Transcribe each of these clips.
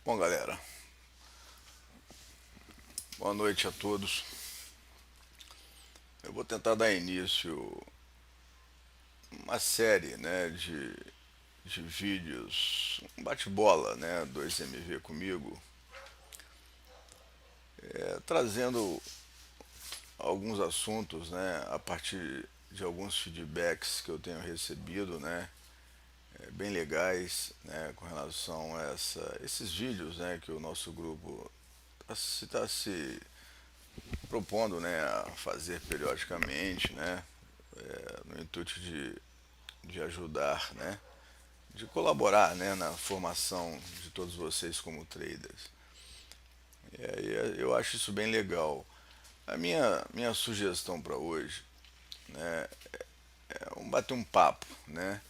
Bom, galera, boa noite a todos. Eu vou tentar dar início a uma série, de vídeos, um bate-bola, né, 2MV comigo, trazendo alguns assuntos, né, a partir de alguns feedbacks que eu tenho recebido, né, bem legais, né, com relação a esses vídeos, né, que o nosso grupo está se propondo, né, a fazer periodicamente, né, no intuito de ajudar, né, de colaborar, né, na formação de todos vocês como traders. E aí eu acho isso bem legal. A minha sugestão para hoje é bater um papo, né?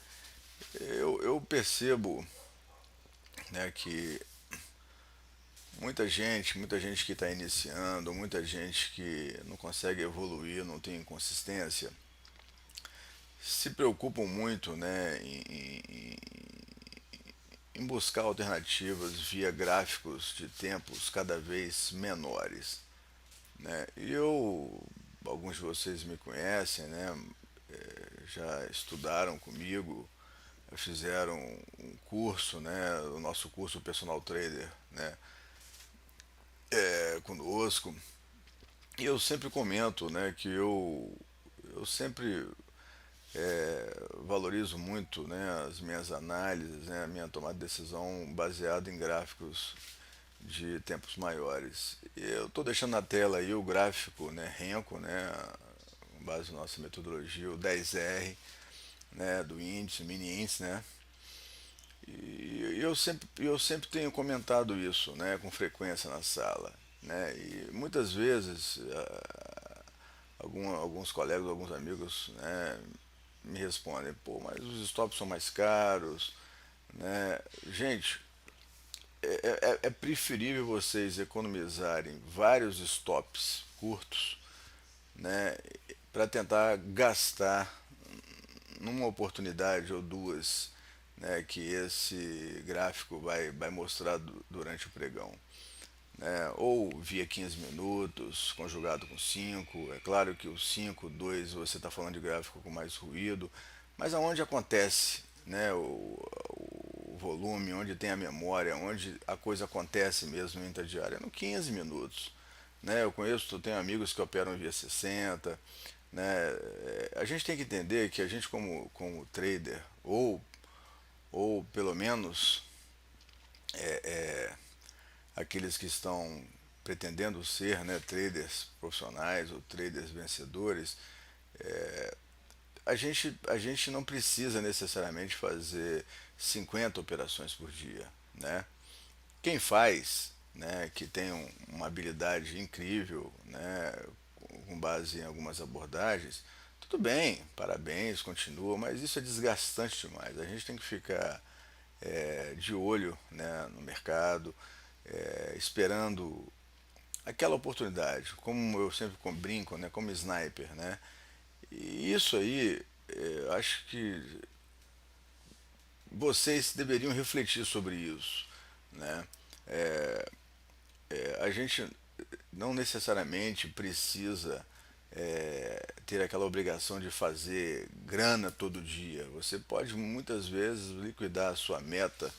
Eu percebo, né, que muita gente que está iniciando, muita gente que não consegue evoluir, não tem consistência, se preocupam muito, né, em buscar alternativas via gráficos de tempos cada vez menores, né? E alguns de vocês me conhecem, né? Já estudaram comigo, fizeram um curso, né? O nosso curso Personal Trader, né? Conosco. E eu sempre comento, né? Que eu sempre valorizo muito, né, as minhas análises, né, a minha tomada de decisão baseada em gráficos de tempos maiores. Eu estou deixando na tela aí o gráfico, né, Renko, né, com base na nossa metodologia, o 10R, né, do índice, mini índice, né. E eu sempre tenho comentado isso, né, com frequência na sala, né, e muitas vezes alguns colegas, alguns amigos, né, me respondem, pô, mas os stops são mais caros, né? Gente, é preferível vocês economizarem vários stops curtos, né, para tentar gastar numa oportunidade ou duas, né, que esse gráfico vai mostrar durante o pregão. Né, ou via 15 minutos, conjugado com 5. É claro que o 5 2 você está falando de gráfico com mais ruído, mas aonde acontece, né, o volume, onde tem a memória, onde a coisa acontece mesmo em intradiária, no 15 minutos. Né, eu tenho amigos que operam via 60. Né, a gente tem que entender que a gente como trader, ou pelo menos aqueles que estão pretendendo ser, né, traders profissionais ou traders vencedores, a gente não precisa necessariamente fazer 50 operações por dia, né? Quem faz, né, que tem uma habilidade incrível, né, com base em algumas abordagens, tudo bem, parabéns, continua, mas isso é desgastante demais. A gente tem que ficar de olho, né, no mercado, esperando aquela oportunidade, como eu sempre brinco, né, como sniper, né? E isso aí, acho que vocês deveriam refletir sobre isso, né? A gente não necessariamente precisa ter aquela obrigação de fazer grana todo dia. Você pode muitas vezes liquidar a sua meta,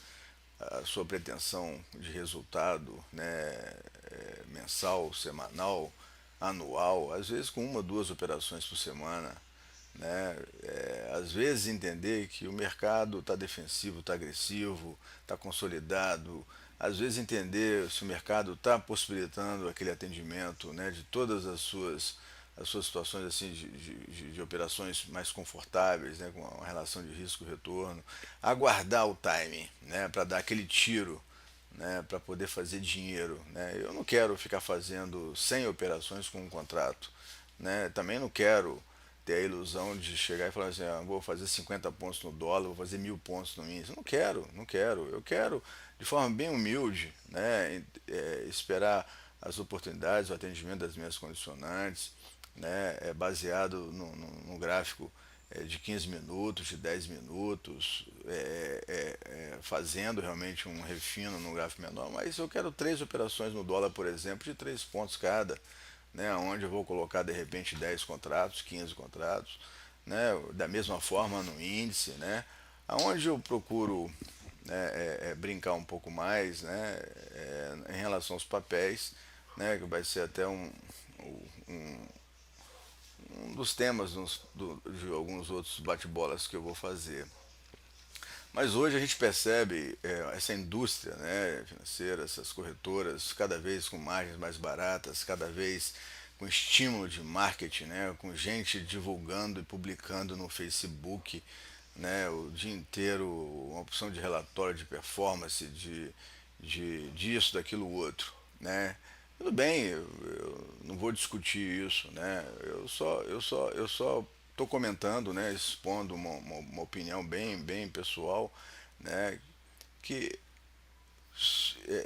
a sua pretensão de resultado, né, mensal, semanal, anual, às vezes com uma, duas operações por semana. Né? Às vezes entender que o mercado está defensivo, está agressivo, está consolidado. Às vezes entender se o mercado está possibilitando aquele atendimento, né, de todas as suas situações assim de operações mais confortáveis, né, com uma relação de risco-retorno, aguardar o time, né, para dar aquele tiro, né, para poder fazer dinheiro. Né. Eu não quero ficar fazendo 100 operações com um contrato. Né. Também não quero ter a ilusão de chegar e falar assim, ah, vou fazer 50 pontos no dólar, vou fazer 1.000 pontos no índice. Não quero, não quero. Eu quero, de forma bem humilde, né, esperar as oportunidades, o atendimento das minhas condicionantes, né, baseado no gráfico de 15 minutos, de 10 minutos, fazendo realmente um refino no gráfico menor, mas eu quero três operações no dólar, por exemplo, de 3 pontos cada, né, onde eu vou colocar de repente 10 contratos, 15 contratos, né, da mesma forma no índice, né, aonde eu procuro brincar um pouco mais, né, em relação aos papéis, né, que vai ser até um dos temas de alguns outros bate-bolas que eu vou fazer. Mas hoje a gente percebe essa indústria, né, financeira, essas corretoras, cada vez com margens mais baratas, cada vez com estímulo de marketing, né, com gente divulgando e publicando no Facebook, né, o dia inteiro, uma opção de relatório de performance, disso, daquilo, outro, né. Tudo bem, eu não vou discutir isso, né. Eu só estou comentando, né, expondo uma opinião bem pessoal, né, que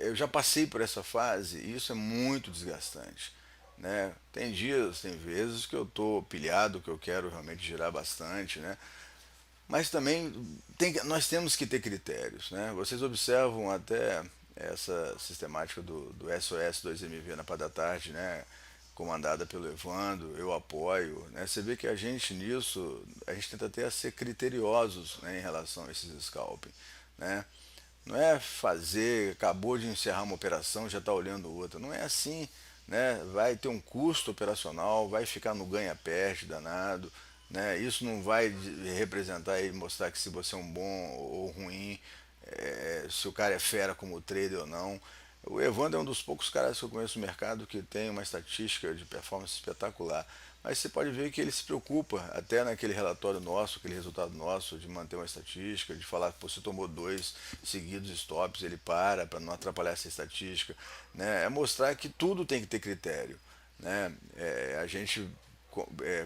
eu já passei por essa fase e isso é muito desgastante, né? Tem dias, tem vezes que eu estou pilhado, que eu quero realmente girar bastante, né? Mas também nós temos que ter critérios, né? Vocês observam até essa sistemática do SOS 2MV na parte da tarde, né? Comandada pelo Evandro, eu apoio, né? Você vê que a gente nisso, a gente tenta até ser criteriosos, né, em relação a esses scalping, né? Não é fazer, acabou de encerrar uma operação, já está olhando outra. Não é assim, né? Vai ter um custo operacional, vai ficar no ganha-perde danado, né? Isso não vai representar e mostrar que se você é um bom ou ruim, se o cara é fera como trader ou não. O Evandro é um dos poucos caras que eu conheço no mercado que tem uma estatística de performance espetacular. Mas você pode ver que ele se preocupa, até naquele relatório nosso, aquele resultado nosso, de manter uma estatística, de falar que você tomou 2 seguidos stops, ele para não atrapalhar essa estatística. Né? É mostrar que tudo tem que ter critério. Né? A gente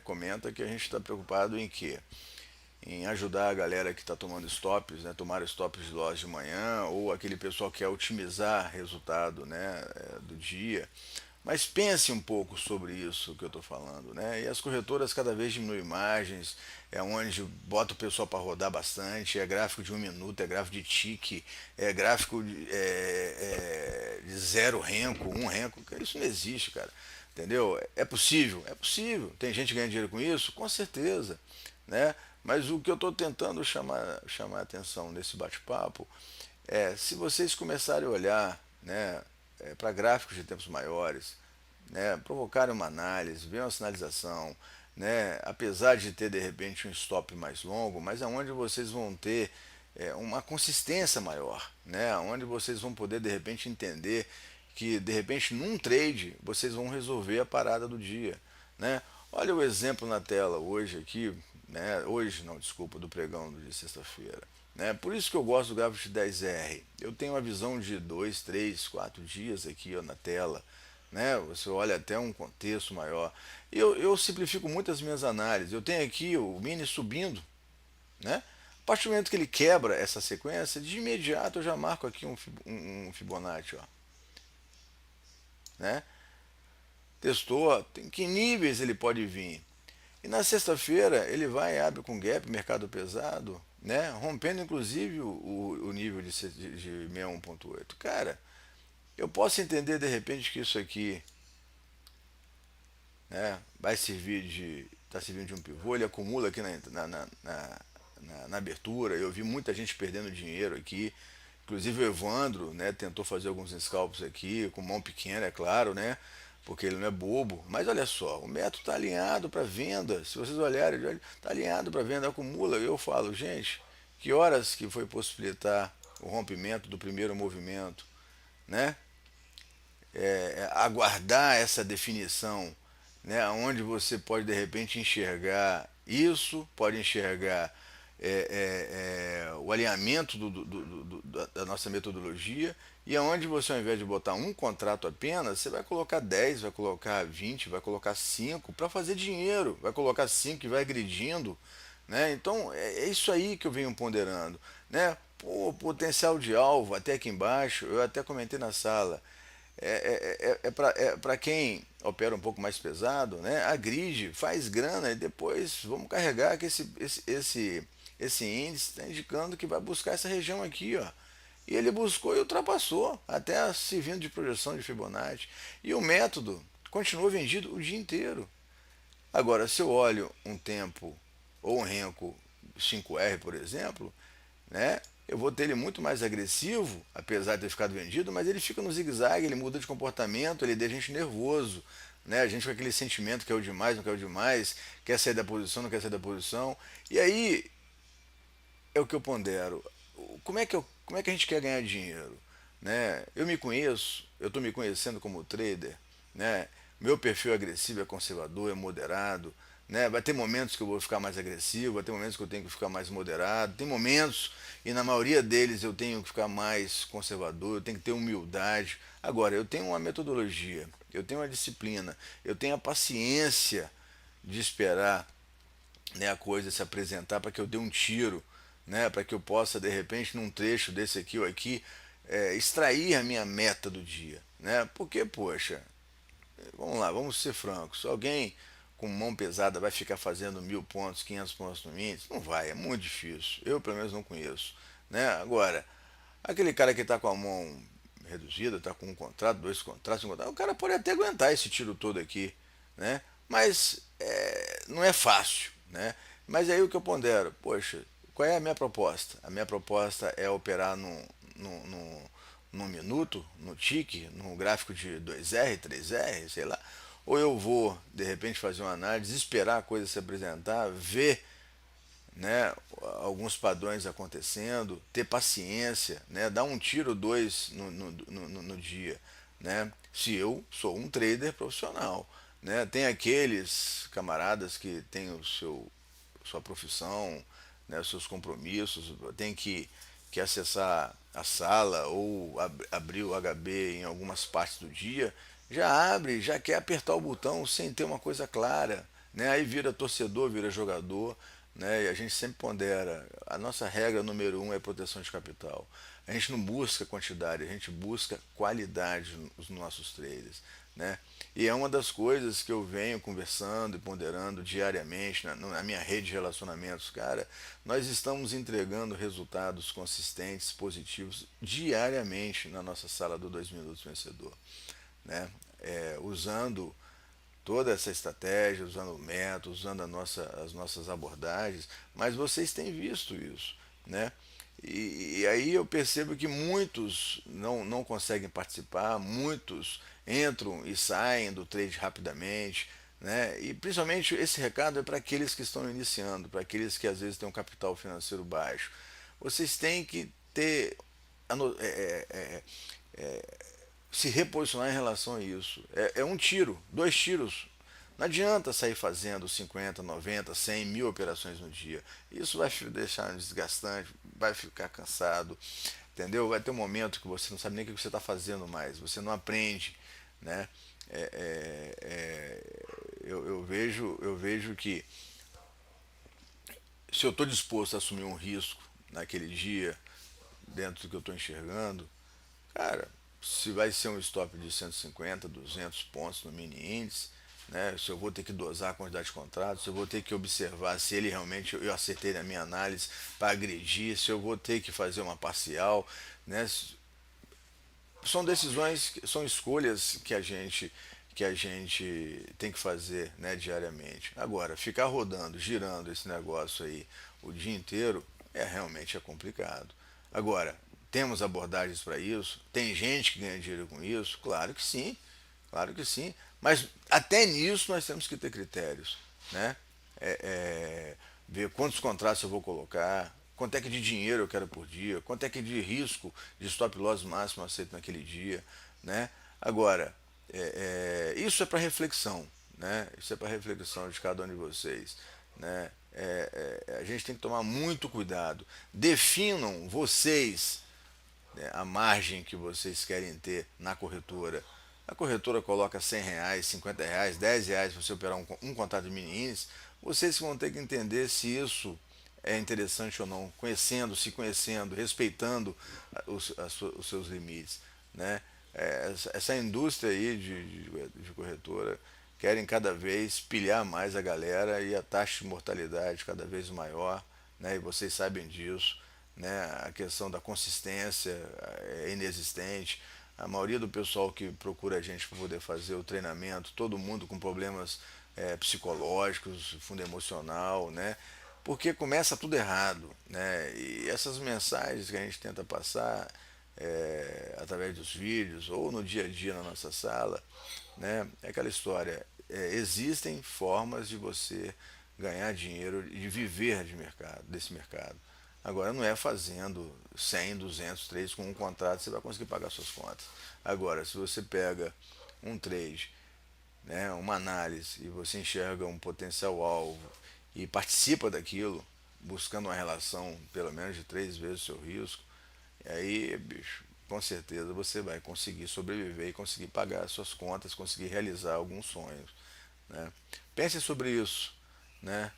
comenta que a gente está preocupado em quê? Em ajudar a galera que está tomando stops, né, tomar stops de loja de manhã, ou aquele pessoal que quer otimizar resultado, né, do dia. Mas pense um pouco sobre isso que eu estou falando, né? E as corretoras cada vez diminuem margens, é onde bota o pessoal para rodar bastante, é gráfico de 1 minuto, é gráfico de tique, é gráfico de zero renco, um renco, isso não existe, cara. Entendeu? É possível? É possível. Tem gente ganhando dinheiro com isso? Com certeza, né? Mas o que eu estou tentando chamar a atenção nesse bate-papo se vocês começarem a olhar, né, para gráficos de tempos maiores, né, provocarem uma análise, ver uma sinalização, né, apesar de ter de repente um stop mais longo, mas aonde vocês vão ter uma consistência maior, né, onde vocês vão poder de repente entender que de repente num trade vocês vão resolver a parada do dia, né? Olha o exemplo na tela hoje aqui, né? Hoje não, desculpa, do pregão de sexta-feira. Né? Por isso que eu gosto do gráfico de 10R. Eu tenho uma visão de 2, 3, 4 dias aqui ó, na tela. Né? Você olha até um contexto maior. Eu simplifico muito as minhas análises. Eu tenho aqui o mini subindo. Né? A partir do momento que ele quebra essa sequência, de imediato eu já marco aqui um Fibonacci. Ó, né? Testou, em que níveis ele pode vir. E na sexta-feira ele vai e abre com gap, mercado pesado, né? Rompendo inclusive o nível de 61,8. Cara, eu posso entender de repente que isso aqui, né, vai servir de. Está servindo de um pivô, ele acumula aqui na abertura. Eu vi muita gente perdendo dinheiro aqui. Inclusive o Evandro, né, tentou fazer alguns scalps aqui, com mão pequena, é claro, né? Porque ele não é bobo. Mas olha só, o método está alinhado para venda. Se vocês olharem, está alinhado para venda, acumula. Eu falo, gente, que horas que foi possibilitar o rompimento do primeiro movimento, né? Aguardar essa definição, né? Onde você pode de repente enxergar isso, pode enxergar o alinhamento da nossa metodologia e aonde você, ao invés de botar um contrato apenas, você vai colocar 10, vai colocar 20, vai colocar 5 para fazer dinheiro, vai colocar 5 e vai agredindo, né? Então é isso aí que eu venho ponderando, né? Pô, potencial de alvo até aqui embaixo, eu até comentei na sala, para quem opera um pouco mais pesado, né? Agride, faz grana e depois vamos carregar que esse índice está indicando que vai buscar essa região aqui, ó. E ele buscou e ultrapassou, até servindo de projeção de Fibonacci. E o método continuou vendido o dia inteiro. Agora, se eu olho um tempo ou um Renko 5R, por exemplo, né, eu vou ter ele muito mais agressivo, apesar de ter ficado vendido, mas ele fica no zigue-zague, ele muda de comportamento, ele deixa a gente nervoso, né? A gente com aquele sentimento que é o demais, não quer o demais, quer sair da posição, não quer sair da posição. E aí é o que eu pondero. Como é que a gente quer ganhar dinheiro? Né? Eu me conheço, eu estou me conhecendo como trader, né? Meu perfil é agressivo, é conservador, é moderado, né? Vai ter momentos que eu vou ficar mais agressivo, vai ter momentos que eu tenho que ficar mais moderado, tem momentos, e na maioria deles eu tenho que ficar mais conservador, eu tenho que ter humildade. Agora, eu tenho uma metodologia, eu tenho uma disciplina, eu tenho a paciência de esperar, né, a coisa se apresentar para que eu dê um tiro, né, para que eu possa de repente num trecho desse aqui ou aqui extrair a minha meta do dia, né? Porque poxa, vamos lá, vamos ser francos. Alguém com mão pesada vai ficar fazendo 1.000 pontos, 500 pontos no mínimo? Não vai, é muito difícil. Eu pelo menos não conheço, né? Agora, aquele cara que está com a mão reduzida, está com um contrato, dois contratos, um contrato, o cara pode até aguentar esse tiro todo aqui, né? Mas não é fácil, né? Mas aí o que eu pondero, poxa, qual é a minha proposta? A minha proposta é operar no, no, no minuto, no tique, no gráfico de 2R, 3R, sei lá. Ou eu vou, de repente, fazer uma análise, esperar a coisa se apresentar, ver, né, alguns padrões acontecendo, ter paciência, né, dar um tiro, dois no dia, né, se eu sou um trader profissional, né, tem aqueles camaradas que têm sua profissão, né, os seus compromissos, tem que acessar a sala ou abrir o HB em algumas partes do dia, já abre, já quer apertar o botão sem ter uma coisa clara, né? Aí vira torcedor, vira jogador, né? E a gente sempre pondera. A nossa regra número um é proteção de capital. A gente não busca quantidade, a gente busca qualidade nos nossos traders, né? E é uma das coisas que eu venho conversando e ponderando diariamente na minha rede de relacionamentos. Cara, nós estamos entregando resultados consistentes, positivos, diariamente na nossa sala do 2 Minutos Vencedor, né? Usando toda essa estratégia, usando o método, usando as nossas abordagens, mas vocês têm visto isso, né? E aí eu percebo que muitos não conseguem participar, muitos entram e saem do trade rapidamente, né? E principalmente esse recado é para aqueles que estão iniciando, para aqueles que às vezes têm um capital financeiro baixo. Vocês têm que ter se reposicionar em relação a isso. É um tiro, dois tiros. Não adianta sair fazendo 50, 90, 100 mil operações no dia. Isso vai deixar desgastante, vai ficar cansado, entendeu? Vai ter um momento que você não sabe nem o que você está fazendo mais, você não aprende, né? Eu vejo que se eu estou disposto a assumir um risco naquele dia, dentro do que eu estou enxergando, cara, se vai ser um stop de 150, 200 pontos no mini índice, né? Se eu vou ter que dosar a quantidade de contratos, se eu vou ter que observar se ele realmente eu acertei na minha análise para agredir, se eu vou ter que fazer uma parcial, né? São decisões, são escolhas que a gente tem que fazer, né, diariamente. Agora, ficar rodando, girando esse negócio aí o dia inteiro realmente é complicado. Agora, temos abordagens para isso? Tem gente que ganha dinheiro com isso? Claro que sim, claro que sim. Mas até nisso nós temos que ter critérios, né? É, é, Ver quantos contratos eu vou colocar, quanto é que de dinheiro eu quero por dia, quanto é que de risco de stop loss máximo eu aceito naquele dia, né? Agora, isso é para reflexão, né? Isso é para reflexão de cada um de vocês, né? A gente tem que tomar muito cuidado. Definam vocês, né, a margem que vocês querem ter na corretora. A corretora coloca R$ 100, R$ 50, R$ 10 para você operar um contrato de mini índice. Vocês vão ter que entender se isso é interessante ou não, conhecendo, se conhecendo, respeitando os seus limites, né? Essa indústria aí de corretora querem cada vez pilhar mais a galera e a taxa de mortalidade cada vez maior, né? E vocês sabem disso, né? A questão da consistência é inexistente. A maioria do pessoal que procura a gente para poder fazer o treinamento, todo mundo com problemas psicológicos, fundo emocional, né? Porque começa tudo errado, né? E essas mensagens que a gente tenta passar através dos vídeos ou no dia a dia na nossa sala, né? É aquela história. Existem formas de você ganhar dinheiro e de viver de mercado, desse mercado. Agora não é fazendo 100, 200 trades com um contrato você vai conseguir pagar suas contas. Agora, se você pega um trade, né, uma análise e você enxerga um potencial alvo e participa daquilo, buscando uma relação pelo menos de 3 vezes o seu risco, e aí, bicho, com certeza você vai conseguir sobreviver e conseguir pagar as suas contas, conseguir realizar alguns sonhos, né? Pense sobre isso, né?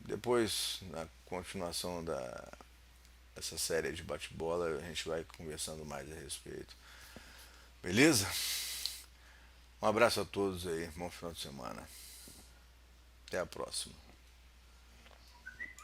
Depois, na continuação dessa série de bate-bola, a gente vai conversando mais a respeito. Beleza? Um abraço a todos aí, bom final de semana. Até a próxima.